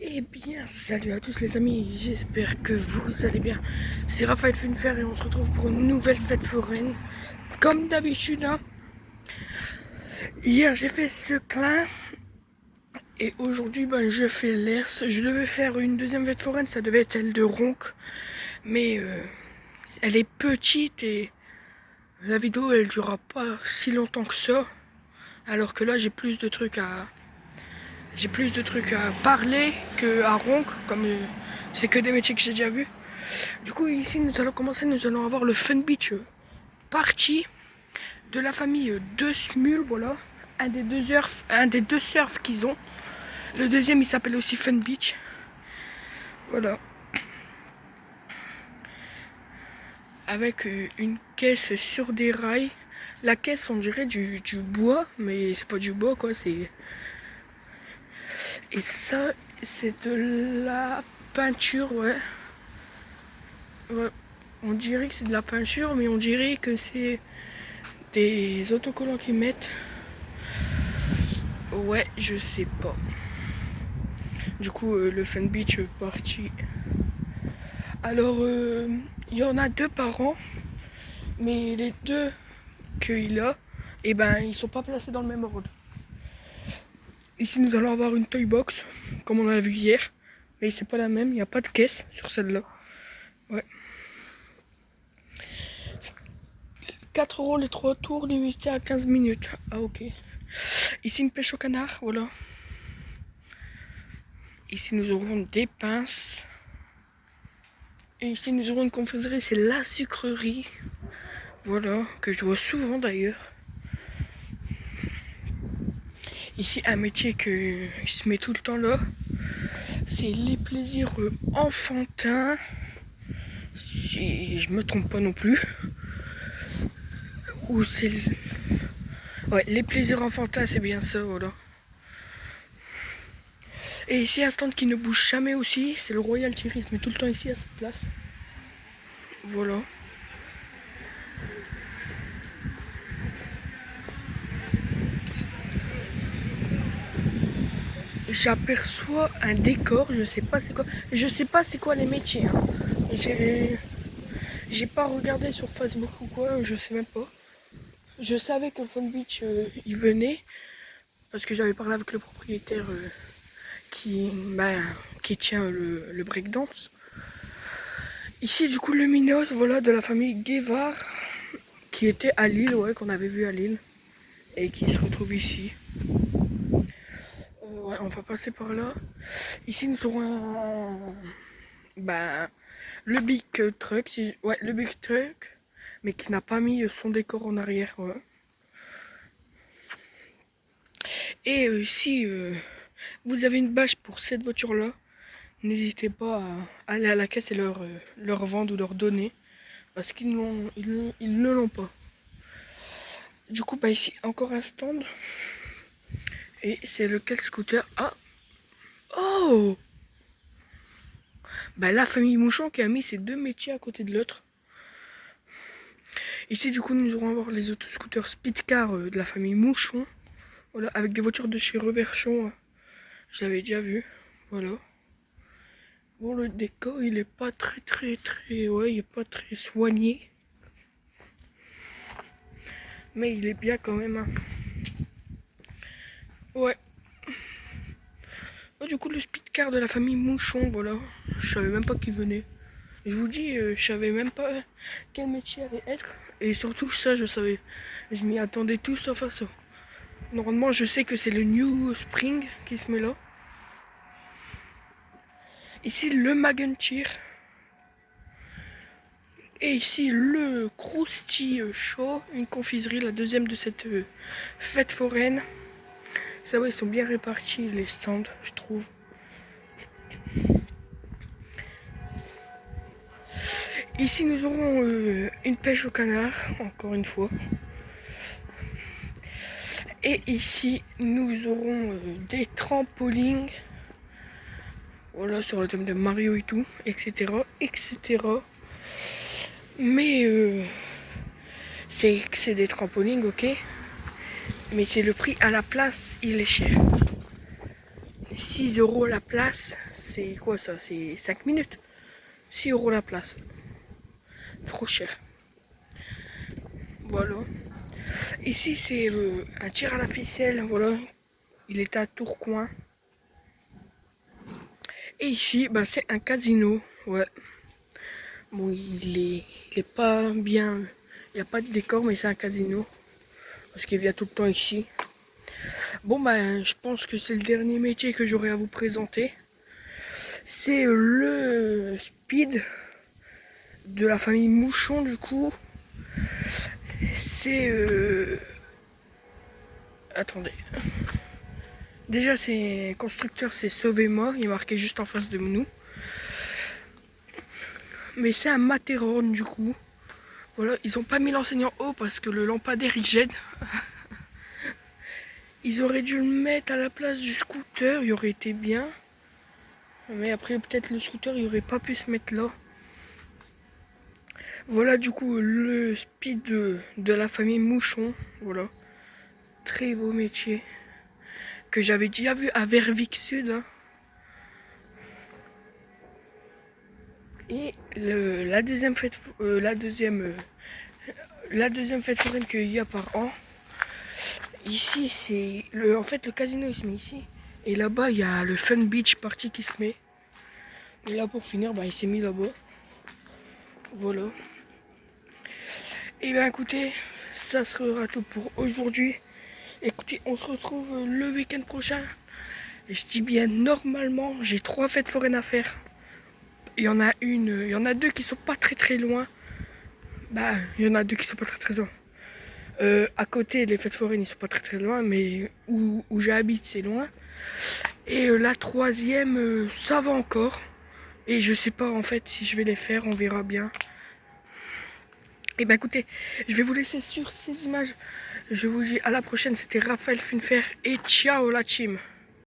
Eh bien, salut à tous les amis, j'espère que vous allez bien. C'est Raphaël Funfer et on se retrouve pour une nouvelle fête foraine. Comme d'habitude, hein. Hier j'ai fait ce clin et aujourd'hui je fais l'ERS. Je devais faire une deuxième fête foraine, ça devait être celle de Ronc. Mais elle est petite et la vidéo elle durera pas si longtemps que ça. Alors que là j'ai plus de trucs à... J'ai plus de trucs à parler qu'à Ronc, comme c'est que des métiers que j'ai déjà vus. Du coup, ici, nous allons commencer, nous allons avoir le Fun Beach party de la famille de Smul, voilà. Un des deux surfs qu'ils ont. Le deuxième, il s'appelle aussi Fun Beach. Voilà. Avec une caisse sur des rails. La caisse, on dirait du bois, mais c'est pas du bois, quoi, c'est... Et ça, c'est de la peinture, ouais. Ouais. On dirait que c'est de la peinture, mais on dirait que c'est des autocollants qu'ils mettent. Ouais, je sais pas. Du coup, le Fun Beach party. Alors, il y en a deux par an, mais les deux qu'il a, eh ben, ils sont pas placés dans le même ordre. Ici, nous allons avoir une toy box, comme on a vu hier, mais c'est pas la même, il n'y a pas de caisse sur celle-là. Ouais. 4 € les 3 tours, limité à 15 minutes. Ah, ok. Ici, une pêche au canard, voilà. Ici, nous aurons des pinces. Et ici, nous aurons une confiserie, c'est la sucrerie. Voilà, que je vois souvent d'ailleurs. Ici, un métier que il se met tout le temps là, c'est les plaisirs enfantins. Si je me trompe pas non plus. Ou c'est... Ouais, les plaisirs enfantins, c'est bien ça, voilà. Et ici, un stand qui ne bouge jamais aussi, c'est le Royal Tourisme, mais tout le temps ici à cette place. Voilà. J'aperçois un décor, je sais pas c'est quoi. Je sais pas c'est quoi les métiers. Hein. J'ai pas regardé sur Facebook ou quoi, je sais même pas. Je savais que le Fun Beach il venait parce que j'avais parlé avec le propriétaire qui tient le breakdance. Ici du coup le Minos, voilà, de la famille Guevard qui était à Lille, ouais, qu'on avait vu à Lille et qui se retrouve ici. Ouais, on va passer par là. Ici nous aurons le Big Truck, ouais, le Big Truck, mais qui n'a pas mis son décor en arrière. Ouais. Et si vous avez une bâche pour cette voiture-là, n'hésitez pas à aller à la caisse et leur vendre ou leur donner, parce qu'ils ne l'ont pas. Du coup, ici, encore un stand. Et c'est lequel scooter? Ah! Oh! La famille Mouchon qui a mis ces deux métiers à côté de l'autre. Ici, du coup, nous allons voir les autoscooters Speedcar de la famille Mouchon. Voilà, avec des voitures de chez Reverchon. Je l'avais déjà vu. Voilà. Bon, le décor, il est pas très... Ouais, il est pas très soigné. Mais il est bien quand même. Hein. Ouais. Oh, du coup, le speedcar de la famille Mouchon, voilà. Je savais même pas qu'il venait. Je vous dis, je savais même pas quel métier allait être. Et surtout ça, je savais. Je m'y attendais tout sauf à ça. Normalement, je sais que c'est le New Spring qui se met là. Ici, le Magentir. Et ici, le Krusty Show, une confiserie, la deuxième de cette fête foraine. Ça va, ils sont bien répartis les stands, je trouve. Ici, nous aurons une pêche au canard, encore une fois. Et ici, nous aurons des trampolines. Voilà, sur le thème de Mario et tout, etc. etc. Mais c'est des trampolines, ok. Mais c'est le prix à la place, il est cher. 6 € la place. C'est quoi ça? C'est 5 minutes. 6 € la place. Trop cher. Voilà. Ici, c'est un tir à la ficelle. Voilà. Il est à Tourcoing. Et ici, bah, c'est un casino. Ouais. Bon, il est pas bien. Il n'y a pas de décor, mais c'est un casino. Parce qu'il vient tout le temps ici. Bon, bah, je pense que c'est le dernier métier que j'aurai à vous présenter. C'est le speed de la famille Mouchon, du coup. C'est... Attendez. Déjà, c'est constructeur, c'est Sauvez-moi. Il est marqué juste en face de nous. Mais c'est un Matterhorn, du coup. Voilà, ils ont pas mis l'enseignant haut parce que le lampadaire il jette. Ils auraient dû le mettre à la place du scooter, il aurait été bien. Mais après peut-être le scooter il aurait pas pu se mettre là. Voilà du coup le speed de la famille Mouchon. Voilà. Très beau métier. Que j'avais déjà vu à Vervic Sud. Hein. Et la deuxième fête foraine qu'il y a par an. Ici, c'est en fait le casino il se met ici. Et là-bas, il y a le Fun Beach Party qui se met. Et là, pour finir, bah, il s'est mis là-bas. Voilà. Et bien, écoutez, ça sera tout pour aujourd'hui. Écoutez, on se retrouve le week-end prochain. Et je dis bien, normalement, j'ai 3 fêtes foraines à faire. Il y en a deux qui sont pas très loin. Bah, il y en a deux qui sont pas très loin. À côté, les fêtes foraines, ils sont pas très loin, mais où j'habite, c'est loin. Et la troisième, ça va encore. Et je sais pas en fait si je vais les faire, on verra bien. Et ben écoutez, je vais vous laisser sur ces images. Je vous dis à la prochaine, c'était Raphaël Funfer et ciao la team.